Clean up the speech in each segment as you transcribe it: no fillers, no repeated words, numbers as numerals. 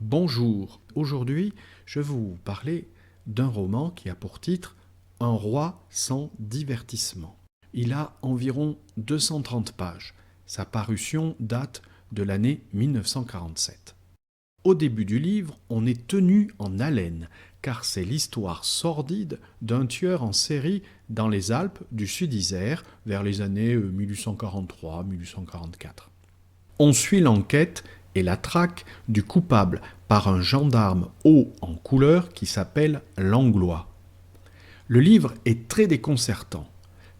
Bonjour, aujourd'hui je vais vous parler d'un roman qui a pour titre Un roi sans divertissement. Il a environ 230 pages. Sa parution date de l'année 1947. Au début du livre, on est tenu en haleine, car c'est l'histoire sordide d'un tueur en série dans les Alpes du Sud-Isère vers les années 1843-1844. On suit l'enquête et la traque du coupable par un gendarme haut en couleur qui s'appelle Langlois. Le livre est très déconcertant,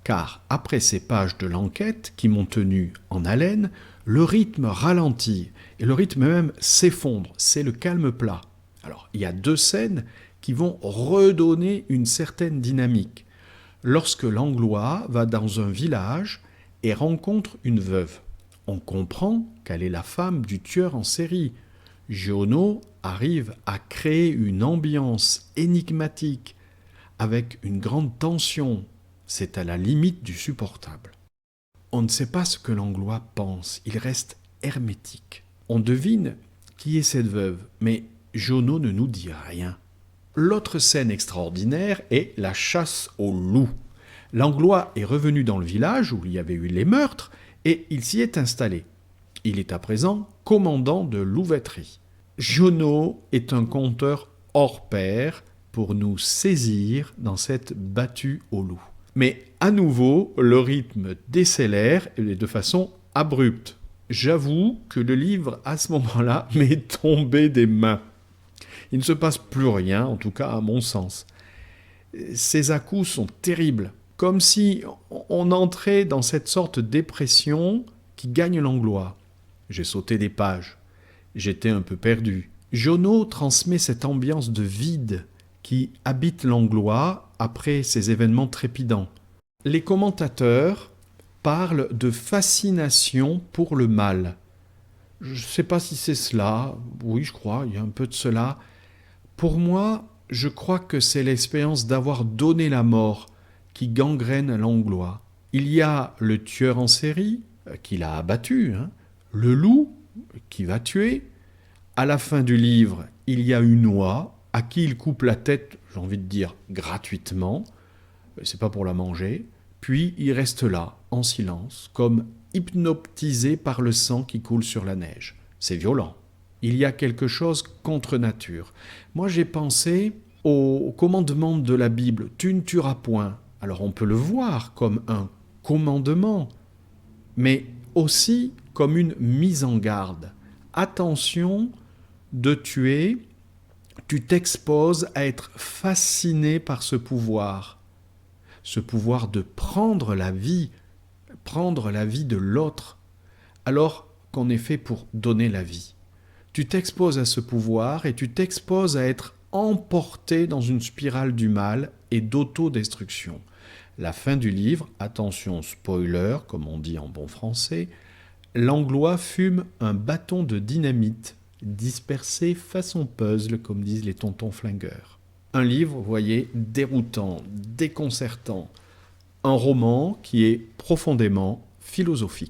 car après ces pages de l'enquête qui m'ont tenu en haleine, le rythme ralentit et le rythme même s'effondre, c'est le calme plat. Alors, il y a deux scènes qui vont redonner une certaine dynamique. Lorsque Langlois va dans un village et rencontre une veuve, on comprend qu'elle est la femme du tueur en série. Giono arrive à créer une ambiance énigmatique avec une grande tension. C'est à la limite du supportable. On ne sait pas ce que Langlois pense, il reste hermétique. On devine qui est cette veuve, mais Giono ne nous dit rien. L'autre scène extraordinaire est la chasse au loup. Langlois est revenu dans le village où il y avait eu les meurtres et il s'y est installé. Il est à présent commandant de louveterie. Giono est un conteur hors pair pour nous saisir dans cette battue au loup. Mais à nouveau, le rythme décélère et de façon abrupte. J'avoue que le livre, à ce moment-là, m'est tombé des mains. Il ne se passe plus rien, en tout cas à mon sens. Ces à-coups sont terribles, comme si on entrait dans cette sorte de dépression qui gagne Langlois. J'ai sauté des pages, j'étais un peu perdu. Giono transmet cette ambiance de vide qui habite Langlois après ces événements trépidants. Les commentateurs parlent de fascination pour le mal. Je ne sais pas si c'est cela, oui je crois, il y a un peu de cela. Pour moi, je crois que c'est l'expérience d'avoir donné la mort qui gangrène Langlois. Il y a le tueur en série qui l'a abattu, le loup qui va tuer. À la fin du livre, il y a une oie à qui il coupe la tête, j'ai envie de dire gratuitement, c'est pas pour la manger, puis il reste là, en silence, comme hypnotisé par le sang qui coule sur la neige. C'est violent. Il y a quelque chose contre nature. Moi j'ai pensé au commandement de la Bible, tu ne tueras point. Alors on peut le voir comme un commandement, mais aussi comme une mise en garde. Attention de tuer, tu t'exposes à être fasciné par ce pouvoir de prendre la vie de l'autre, alors qu'on est fait pour donner la vie. Tu t'exposes à ce pouvoir et tu t'exposes à être emporté dans une spirale du mal et d'autodestruction. La fin du livre, attention spoiler, comme on dit en bon français, Langlois fume un bâton de dynamite dispersé façon puzzle, comme disent les tontons flingueurs. Un livre, vous voyez, déroutant, déconcertant. Un roman qui est profondément philosophique.